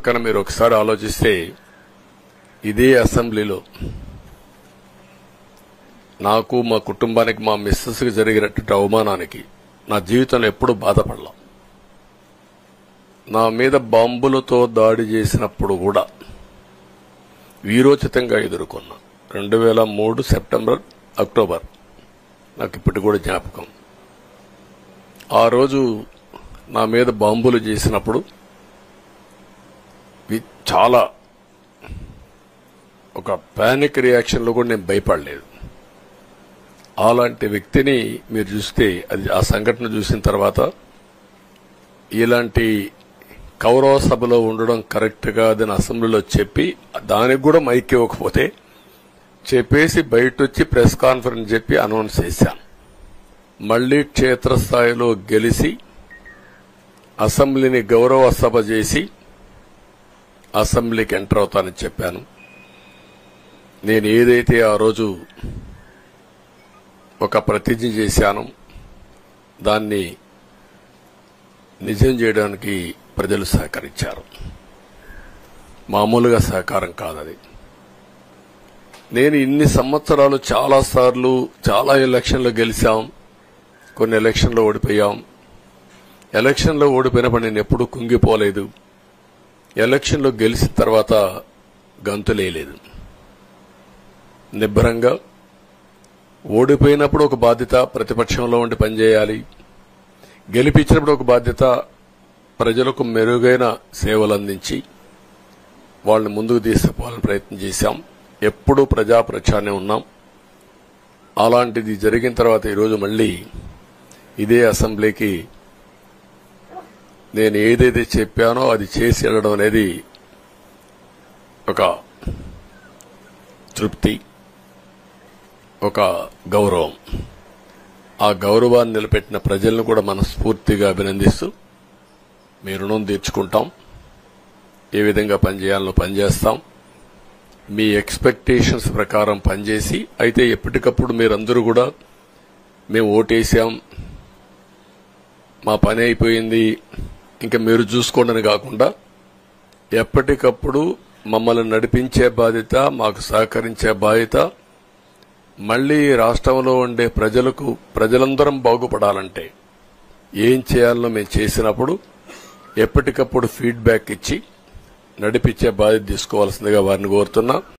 పక్కన మీరు ఒకసారి ఆలోచిస్తే ఇదే అసెంబ్లీలో నాకు మా కుటుంబానికి మా మిస్సెస్కి జరిగినటువంటి అవమానానికి నా జీవితంలో ఎప్పుడూ బాధపడలా. నా మీద బాంబులతో దాడి చేసినప్పుడు కూడా వీరోచితంగా ఎదుర్కొన్నా. 2003 సెప్టెంబర్ అక్టోబర్ నాకు ఇప్పటికి కూడా జ్ఞాపకం. ఆ రోజు నా మీద బాంబులు చేసినప్పుడు చాలా ఒక పానిక్ రియాక్షన్లో కూడా నేను భయపడలేదు. అలాంటి వ్యక్తిని మీరు చూస్తే అది ఆ సంఘటన చూసిన తర్వాత ఇలాంటి కౌరవ సభలో ఉండడం కరెక్ట్ కాదని అసెంబ్లీలో చెప్పి దానికి కూడా మైక్ ఇవ్వకపోతే చెప్పేసి బయట వచ్చి ప్రెస్ కాన్ఫరెన్స్ చెప్పి అనౌన్స్ చేశాను. మళ్లీ క్షేత్రస్థాయిలో గెలిచి అసెంబ్లీని గౌరవ సభ చేసి అసెంబ్లీకి ఎంటర్ అవుతానని చెప్పాను. నేను ఏదైతే ఆ రోజు ఒక ప్రతిజ్ఞ చేశానో దాన్ని నిజం చేయడానికి ప్రజలు సహకరించారు. మామూలుగా సహకారం కాదది. నేను ఇన్ని సంవత్సరాలు చాలాసార్లు చాలా ఎలక్షన్లు గెలిచాం, కొన్ని ఎలక్షన్లో ఓడిపోయాం. ఎలక్షన్లో ఓడిపోయినప్పుడు నేను ఎప్పుడూ కుంగిపోలేదు. ఎలక్షన్లో గెలిచిన తర్వాత గంతులేయలేదు. నిబ్బరంగా ఓడిపోయినప్పుడు ఒక బాధ్యత ప్రతిపక్షంలో ఉండి పనిచేయాలి, గెలిపించినప్పుడు ఒక బాధ్యత ప్రజలకు మెరుగైన సేవలు అందించి వాళ్ళని ముందుకు తీసుకుపోవాలని ప్రయత్నం చేశాం. ఎప్పుడూ ప్రజాప్రచారనే ఉన్నాం. అలాంటిది జరిగిన తర్వాత ఈరోజు మళ్లీ ఇదే అసెంబ్లీకి నేను ఏదైతే చెప్పానో అది చేసి వెళ్ళడం అనేది ఒక తృప్తి, ఒక గౌరవం. ఆ గౌరవాన్ని నిలబెట్టిన ప్రజలను కూడా మనస్ఫూర్తిగా అభినందిస్తూ మీ రుణం తీర్చుకుంటాం. ఏ విధంగా పనిచేయాలో పనిచేస్తాం. మీ ఎక్స్పెక్టేషన్స్ ప్రకారం పనిచేసి అయితే ఎప్పటికప్పుడు మీరందరూ కూడా మేము ఓటేసాం, మా పని అయిపోయింది, ఇంకా మీరు చూసుకోండి కాకుండా ఎప్పటికప్పుడు మమ్మల్ని నడిపించే బాధ్యత, మాకు సహకరించే బాధ్యత, మళ్లీ రాష్ట్రంలో ఉండే ప్రజలందరం బాగుపడాలంటే ఏం చేయాలో మేము చేసినప్పుడు ఎప్పటికప్పుడు ఫీడ్బ్యాక్ ఇచ్చి నడిపించే బాధ్యత తీసుకోవాల్సిందిగా వారిని కోరుతున్నా.